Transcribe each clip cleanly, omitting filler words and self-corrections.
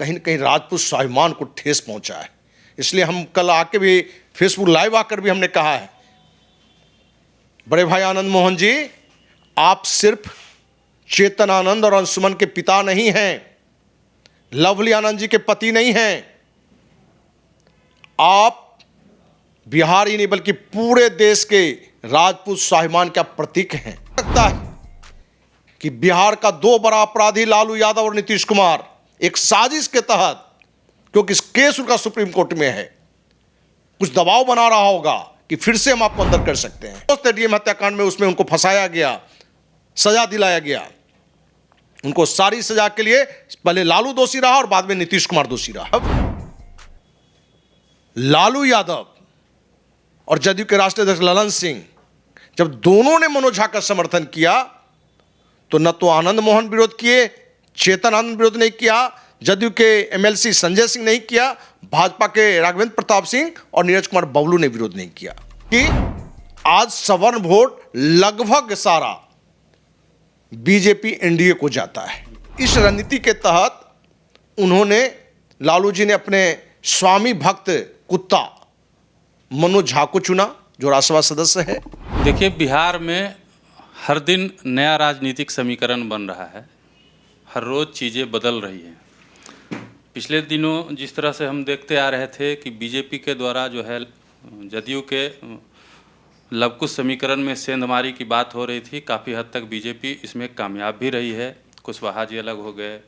कहीं न कहीं राजपूत स्वाभिमान को ठेस पहुंचा है। इसलिए हम कल आके भी फेसबुक लाइव आकर भी हमने कहा है, बड़े भाई आनंद मोहन जी, आप सिर्फ चेतन आनंद और अंशुमन के पिता नहीं हैं, लवली आनंद जी के पति नहीं हैं, आप बिहार ही नहीं बल्कि पूरे देश के राजपूत स्वाभिमान का प्रतीक हैं। लगता है कि बिहार का दो बड़ा अपराधी लालू यादव और नीतीश कुमार एक साजिश के तहत, क्योंकि इस केस उनका सुप्रीम कोर्ट में है, कुछ दबाव बना रहा होगा कि फिर से हम आपको अंदर कर सकते हैं। एडीएम हत्याकांड में उसमें उनको फंसाया गया, सजा दिलाया गया। उनको सारी सजा के लिए पहले लालू दोषी रहा और बाद में नीतीश कुमार दोषी रहा। अब लालू यादव और जदयू के राष्ट्रीय अध्यक्ष ललन सिंह, जब दोनों ने मनोज झा का समर्थन किया तो न तो आनंद मोहन विरोध किए, चेतन आनंद विरोध नहीं किया, जदयू के एमएलसी संजय सिंह नहीं किया, भाजपा के राघवेंद्र प्रताप सिंह और नीरज कुमार बबलू ने विरोध नहीं किया। कि आज सवर्ण वोट लगभग सारा बीजेपी एनडीए को जाता है। इस रणनीति के तहत उन्होंने, लालू जी ने अपने स्वामी भक्त कुत्ता मनोज झा को चुना, जो राज्यसभा सदस्य है। देखिए, बिहार में हर दिन नया राजनीतिक समीकरण बन रहा है, हर रोज़ चीज़ें बदल रही हैं। पिछले दिनों जिस तरह से हम देखते आ रहे थे कि बीजेपी के द्वारा जो है जदयू के लवकुश समीकरण में सेंधमारी की बात हो रही थी, काफ़ी हद तक बीजेपी इसमें कामयाब भी रही है, कुशवाहा जी अलग हो गए।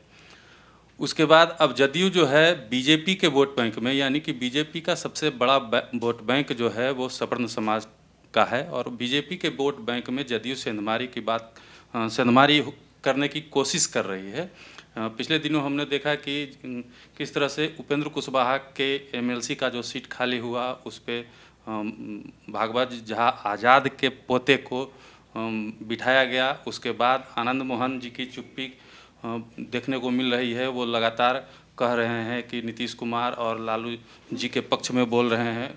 उसके बाद अब जदयू जो है बीजेपी के वोट बैंक में, यानी कि बीजेपी का सबसे बड़ा वोट बैंक जो है वो सवर्ण समाज का है, और बीजेपी के वोट बैंक में जदयू सेंधमारी करने की कोशिश कर रही है। पिछले दिनों हमने देखा कि किस तरह से उपेंद्र कुशवाहा के एमएलसी का जो सीट खाली हुआ, उस पर भागवत झा आज़ाद के पोते को बिठाया गया। उसके बाद आनंद मोहन जी की चुप्पी देखने को मिल रही है, वो लगातार कह रहे हैं कि नीतीश कुमार और लालू जी के पक्ष में बोल रहे हैं।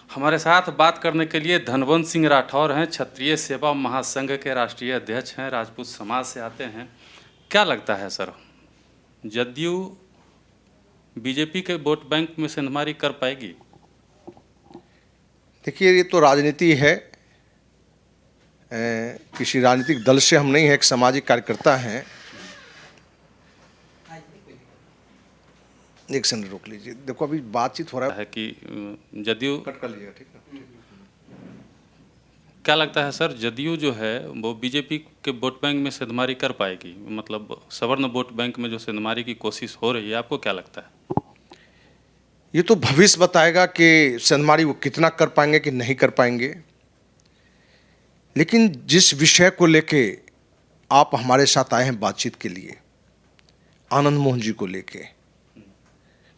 हमारे साथ बात करने के लिए धनवंत सिंह राठौर हैं, क्षत्रिय सेवा महासंघ के राष्ट्रीय अध्यक्ष हैं, राजपूत समाज से आते हैं। क्या लगता है सर, जदयू बीजेपी के वोट बैंक में सेंधमारी कर पाएगी? देखिए, ये तो राजनीति है, किसी राजनीतिक दल से हम नहीं है, एक सामाजिक कार्यकर्ता हैं। एक सेकंड रोक लीजिए, देखो अभी बातचीत हो रहा है कि जदयू कट कर लीजिएगा, ठीक है। क्या लगता है सर, जदयू जो है वो बीजेपी के वोट बैंक में सेंधमारी कर पाएगी? मतलब सवर्ण वोट बैंक में जो सेंधमारी की कोशिश हो रही है, आपको क्या लगता है? ये तो भविष्य बताएगा कि सेंधमारी वो कितना कर पाएंगे कि नहीं कर पाएंगे। लेकिन जिस विषय को लेके आप हमारे साथ आए हैं बातचीत के लिए, आनंद मोहन जी को लेके,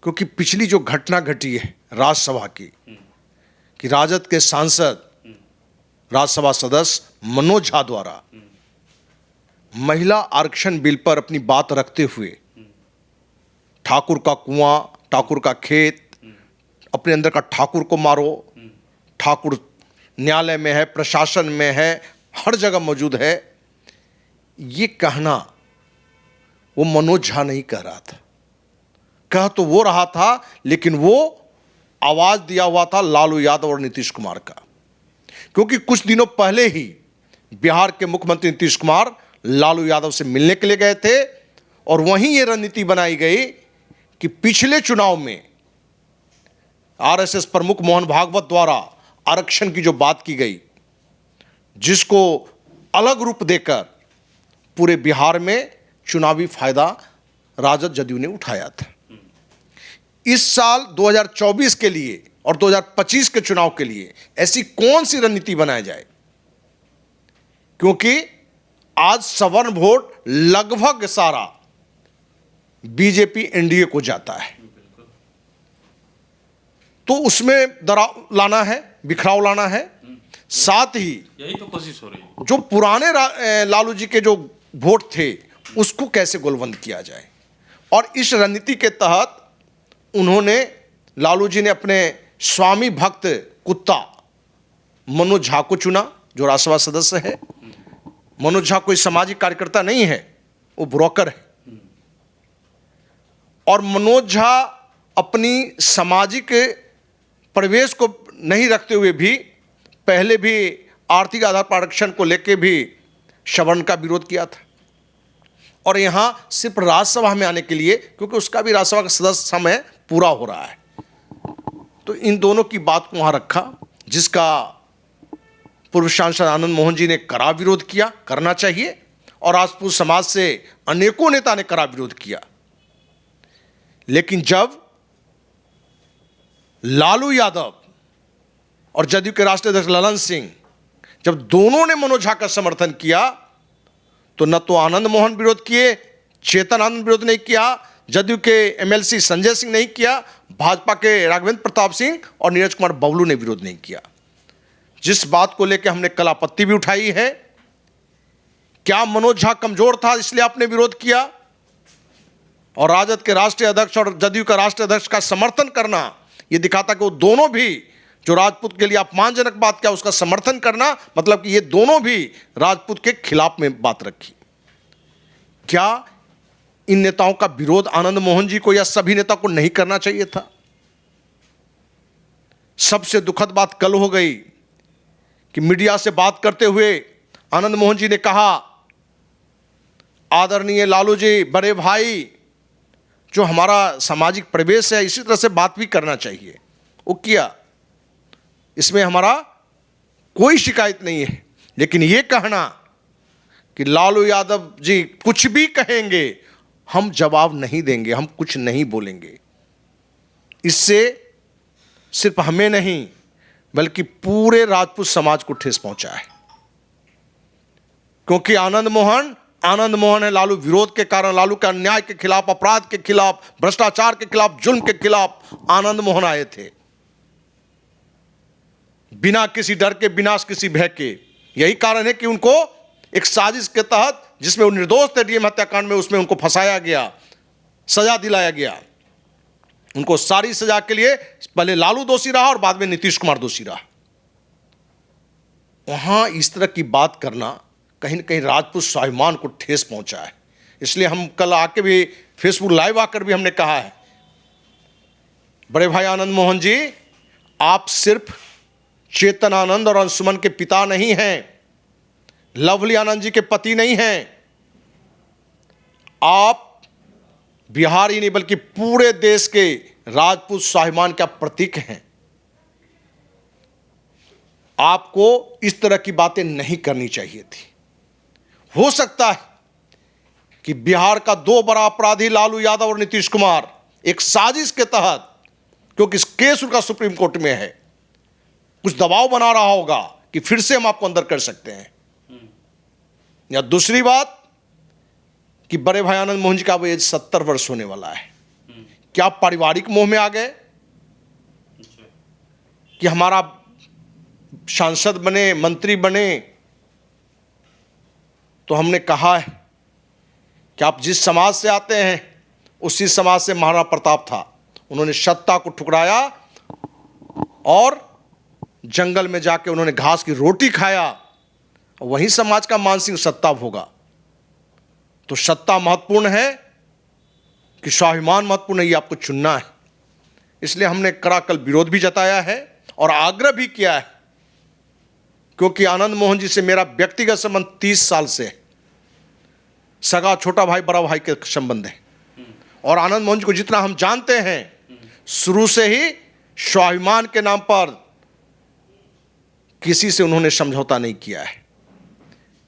क्योंकि पिछली जो घटना घटी है राज्यसभा की, कि राजद के सांसद राज्यसभा सदस्य मनोज झा द्वारा महिला आरक्षण बिल पर अपनी बात रखते हुए ठाकुर का कुआं, ठाकुर का खेत, अपने अंदर का ठाकुर को मारो, ठाकुर न्यायालय में है, प्रशासन में है, हर जगह मौजूद है, ये कहना वो मनोज झा नहीं कह रहा था। कह तो वो रहा था, लेकिन वो आवाज दिया हुआ था लालू यादव और नीतीश कुमार का। क्योंकि कुछ दिनों पहले ही बिहार के मुख्यमंत्री नीतीश कुमार लालू यादव से मिलने के लिए गए थे, और वहीं ये रणनीति बनाई गई कि पिछले चुनाव में आरएसएस प्रमुख मोहन भागवत द्वारा आरक्षण की जो बात की गई, जिसको अलग रूप देकर पूरे बिहार में चुनावी फायदा राजद जदयू ने उठाया था। इस साल 2024 के लिए और 2025 के चुनाव के लिए ऐसी कौन सी रणनीति बनाई जाए, क्योंकि आज सवर्ण वोट लगभग सारा बीजेपी एनडीए को जाता है, तो उसमें दरार लाना है, बिखराव लाना है। साथ ही यही तो कोशिश हो रही है, जो पुराने लालू जी के जो वोट थे उसको कैसे गोलबंद किया जाए, और इस रणनीति के तहत उन्होंने, लालू जी ने अपने स्वामी भक्त कुत्ता मनोज झा को चुना, जो राज्यसभा सदस्य है। मनोज झा कोई सामाजिक कार्यकर्ता नहीं है, वो ब्रोकर है। और मनोज झा अपनी सामाजिक परिवेश को नहीं रखते हुए भी पहले भी आर्थिक आधार पर आरक्षण को लेकर भी सवर्ण का विरोध किया था, और यहाँ सिर्फ राज्यसभा में आने के लिए, क्योंकि उसका भी राज्यसभा का सदस्य समय पूरा हो रहा है, तो इन दोनों की बात को वहाँ रखा, जिसका पूर्व सांसद आनंद मोहन जी ने कड़ा विरोध किया, करना चाहिए, और राजपूत समाज से अनेकों नेता ने कड़ा विरोध किया। लेकिन जब लालू यादव और जदयू के राष्ट्रीय अध्यक्ष ललन सिंह, जब दोनों ने मनोज झा का समर्थन किया, तो न तो आनंद मोहन विरोध किए, चेतन आनंद विरोध नहीं किया, जदयू के एमएलसी संजय सिंह नहीं किया, भाजपा के राघवेंद्र प्रताप सिंह और नीरज कुमार बबलू ने विरोध नहीं किया। जिस बात को लेकर हमने कल आपत्ति भी उठाई है, क्या मनोज झा कमजोर था इसलिए आपने विरोध किया, और राजद के राष्ट्रीय अध्यक्ष और जदयू का राष्ट्रीय अध्यक्ष का समर्थन करना यह दिखाता कि वो दोनों भी जो राजपूत के लिए अपमानजनक बात किया उसका समर्थन करना, मतलब कि ये दोनों भी राजपूत के खिलाफ में बात रखी। क्या इन नेताओं का विरोध आनंद मोहन जी को या सभी नेता को नहीं करना चाहिए था? सबसे दुखद बात कल हो गई कि मीडिया से बात करते हुए आनंद मोहन जी ने कहा, आदरणीय लालू जी, बड़े भाई, जो हमारा सामाजिक प्रवेश है इसी तरह से बात भी करना चाहिए। वो किया, इसमें हमारा कोई शिकायत नहीं है, लेकिन ये कहना कि लालू यादव जी कुछ भी कहेंगे हम जवाब नहीं देंगे, हम कुछ नहीं बोलेंगे, इससे सिर्फ हमें नहीं बल्कि पूरे राजपूत समाज को ठेस पहुंचा है। क्योंकि आनंद मोहन है, लालू विरोध के कारण, लालू के अन्याय के खिलाफ, अपराध के खिलाफ, भ्रष्टाचार के खिलाफ, जुल्म के खिलाफ आनंद मोहन आए थे, बिना किसी डर के, बिना किसी भय के। यही कारण है कि उनको एक साजिश के तहत, जिसमें वो निर्दोष थे डीएम हत्याकांड में, उसमें उनको फंसाया गया, सजा दिलाया गया। उनको सारी सजा के लिए पहले लालू दोषी रहा और बाद में नीतीश कुमार दोषी रहा। वहां इस तरह की बात करना कहीं न कहीं राजपूत स्वाभिमान को ठेस पहुंचा है। इसलिए हम कल आके भी फेसबुक लाइव आकर भी हमने कहा है, बड़े भाई आनंद मोहन जी, आप सिर्फ चेतन आनंद और अंशुमन के पिता नहीं हैं, लवली आनंद जी के पति नहीं हैं, आप बिहार ही नहीं बल्कि पूरे देश के राजपूत स्वाभिमान का प्रतीक हैं। आपको इस तरह की बातें नहीं करनी चाहिए थी। हो सकता है कि बिहार का दो बड़ा अपराधी लालू यादव और नीतीश कुमार एक साजिश के तहत, क्योंकि इस केस उनका सुप्रीम कोर्ट में है, कुछ दबाव बना रहा होगा कि फिर से हम आपको अंदर कर सकते हैं। या दूसरी बात कि बड़े भाई आनंद मोहन जी का वो एज 70 वर्ष होने वाला है, क्या पारिवारिक मोह में आ गए कि हमारा सांसद बने, मंत्री बने? तो हमने कहा है कि आप जिस समाज से आते हैं उसी समाज से महाराणा प्रताप था, उन्होंने सत्ता को ठुकराया और जंगल में जाके उन्होंने घास की रोटी खाया, वही समाज का मानसिक सत्ता होगा। तो सत्ता महत्वपूर्ण है कि स्वाभिमान महत्वपूर्ण है, ये आपको चुनना है। इसलिए हमने कड़ा कल विरोध भी जताया है और आग्रह भी किया है, क्योंकि आनंद मोहन जी से मेरा व्यक्तिगत संबंध 30 साल से है, सगा छोटा भाई बड़ा भाई के संबंध है। और आनंद मोहन जी को जितना हम जानते हैं, शुरू से ही स्वाभिमान के नाम पर किसी से उन्होंने समझौता नहीं किया है।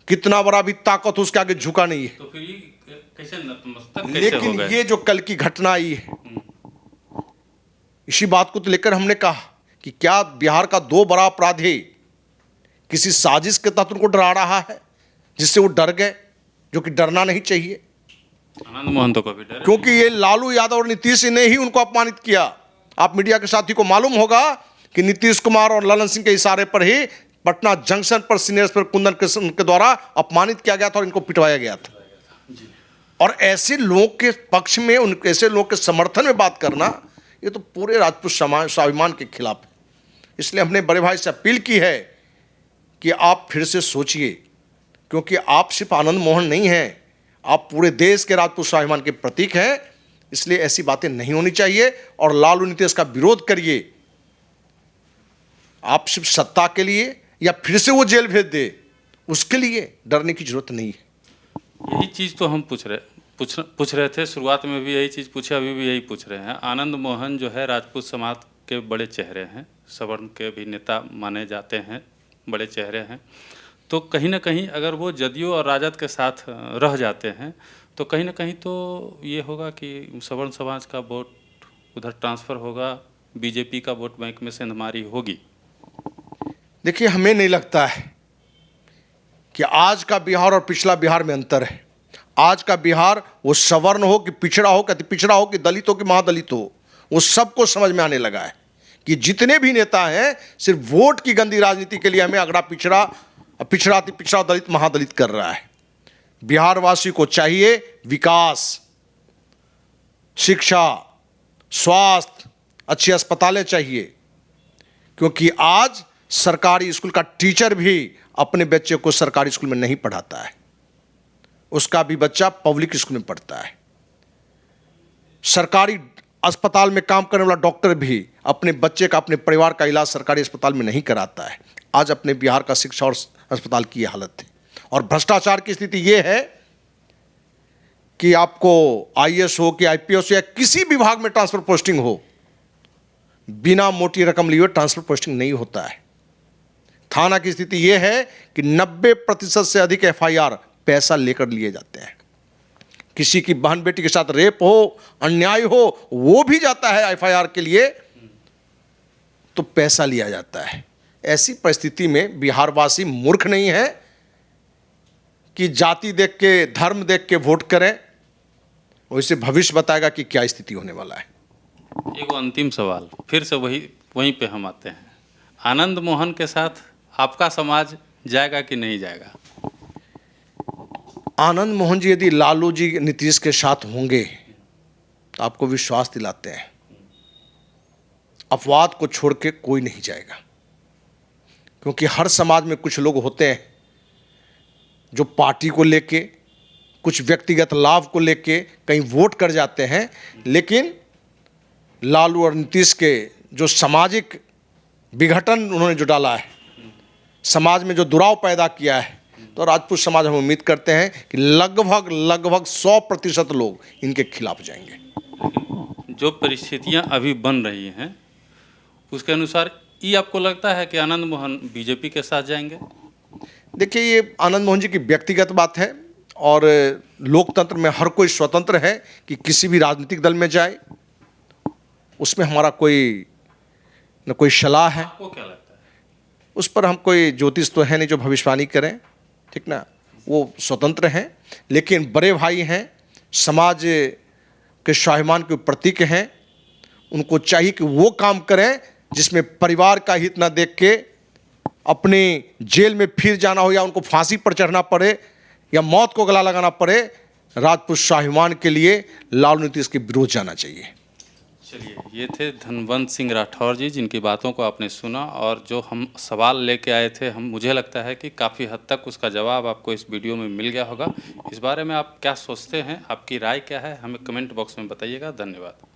कितना बड़ा भी ताकत उसके आगे झुका नहीं है। तो फिर ये कैसे नतमस्तक कैसे लेकिन हो गए? ये जो कल की घटना आई है, इसी बात को तो लेकर हमने कहा कि क्या बिहार का दो बड़ा अपराधी किसी साजिश के तहत उनको डरा रहा है, जिससे वो डर गए, जो कि डरना नहीं चाहिए। आनंद मोहन तो कभी डरे क्योंकि ये लालू यादव और नीतीश ने ही उनको अपमानित किया। आप मीडिया के साथी को मालूम होगा कि नीतीश कुमार और ललन सिंह के इशारे पर ही पटना जंक्शन पर सीनियर पर कुंदन कृष्ण के द्वारा अपमानित किया गया था और इनको पिटवाया गया था। और ऐसे लोगों के पक्ष में, उन ऐसे लोगों के समर्थन में बात करना, ये तो पूरे राजपूत समाज स्वाभिमान के खिलाफ है। इसलिए हमने बड़े भाई से अपील की है कि आप फिर से सोचिए, क्योंकि आप सिर्फ आनंद मोहन नहीं हैं, आप पूरे देश के राजपूत स्वाभिमान के प्रतीक हैं। इसलिए ऐसी बातें नहीं होनी चाहिए और लालू नीतीश का विरोध करिए। आप सिर्फ सत्ता के लिए या फिर से वो जेल भेज दे उसके लिए डरने की जरूरत नहीं है। यही चीज़ तो हम पूछ रहे थे, शुरुआत में भी यही चीज़ पूछे, अभी भी यही पूछ रहे हैं। आनंद मोहन जो है राजपूत समाज के बड़े चेहरे हैं, सवर्ण के भी नेता माने जाते हैं, बड़े चेहरे हैं। तो कहीं ना कहीं अगर वो जदयू और राजद के साथ रह जाते हैं तो कहीं ना कहीं तो ये होगा कि सवर्ण समाज का वोट उधर ट्रांसफ़र होगा, बीजेपी का वोट बैंक में सेंधमारी होगी। देखिए, हमें नहीं लगता है कि आज का बिहार और पिछला बिहार में अंतर है। आज का बिहार वो सवर्ण हो कि पिछड़ा हो कि अति पिछड़ा हो कि दलित हो कि महादलित हो, वो सबको समझ में आने लगा है कि जितने भी नेता हैं सिर्फ वोट की गंदी राजनीति के लिए हमें अगड़ा पिछड़ा अति पिछड़ा दलित महादलित कर रहा है। बिहार वासी को चाहिए विकास, शिक्षा, स्वास्थ्य, अच्छी अस्पतालें चाहिए, क्योंकि आज सरकारी स्कूल का टीचर भी अपने बच्चे को सरकारी स्कूल में नहीं पढ़ाता है, उसका भी बच्चा पब्लिक स्कूल में पढ़ता है। सरकारी अस्पताल में काम करने वाला डॉक्टर भी अपने बच्चे का, अपने परिवार का इलाज सरकारी अस्पताल में नहीं कराता है। आज अपने बिहार का शिक्षा और अस्पताल की ये हालत है। और भ्रष्टाचार की स्थिति ये है कि आपको आईएएस हो कि आईपीएस हो या किसी विभाग में ट्रांसफर पोस्टिंग हो, बिना मोटी रकम लिए ट्रांसफर पोस्टिंग नहीं होता है। थाना की स्थिति यह है कि 90% से अधिक एफआईआर पैसा लेकर लिए जाते हैं। किसी की बहन बेटी के साथ रेप हो, अन्याय हो, वो भी जाता है एफआईआर के लिए तो पैसा लिया जाता है। ऐसी परिस्थिति में बिहारवासी मूर्ख नहीं है कि जाति देख के, धर्म देख के वोट करें, वैसे भविष्य बताएगा कि क्या स्थिति होने वाला है। एक अंतिम सवाल, फिर से वहीं पे हम आते हैं। आनंद मोहन के साथ आपका समाज जाएगा कि नहीं जाएगा? आनंद मोहन जी यदि लालू जी नीतीश के साथ होंगे तो आपको विश्वास दिलाते हैं अपवाद को छोड़ के कोई नहीं जाएगा, क्योंकि हर समाज में कुछ लोग होते हैं जो पार्टी को लेके, कुछ व्यक्तिगत लाभ को लेके कहीं वोट कर जाते हैं, लेकिन लालू और नीतीश के जो सामाजिक विघटन उन्होंने जो डाला है, समाज में जो दुराव पैदा किया है, तो राजपूत समाज हम उम्मीद करते हैं कि लगभग 100% लोग इनके खिलाफ जाएंगे। जो परिस्थितियां अभी बन रही हैं उसके अनुसार ये आपको लगता है कि आनंद मोहन बीजेपी के साथ जाएंगे? देखिए, ये आनंद मोहन जी की व्यक्तिगत बात है और लोकतंत्र में हर कोई स्वतंत्र है कि किसी भी राजनीतिक दल में जाए, उसमें हमारा न कोई सलाह है। आपको क्या लगता है? उस पर हम कोई ज्योतिष तो है नहीं जो भविष्यवाणी करें, ठीक ना, वो स्वतंत्र हैं, लेकिन बड़े भाई हैं, समाज के स्वाभिमान के प्रतीक हैं। उनको चाहिए कि वो काम करें जिसमें परिवार का हित ना देख के अपने जेल में फिर जाना हो या उनको फांसी पर चढ़ना पड़े या मौत को गला लगाना पड़े। राजपूत स्वाभिमान के लिए लालू नीतीश के विरोध जाना चाहिए। चलिए, ये थे धनवंत सिंह राठौर जी, जिनकी बातों को आपने सुना और जो हम सवाल लेके आए थे, मुझे लगता है कि काफ़ी हद तक उसका जवाब आपको इस वीडियो में मिल गया होगा। इस बारे में आप क्या सोचते हैं, आपकी राय क्या है, हमें कमेंट बॉक्स में बताइएगा। धन्यवाद।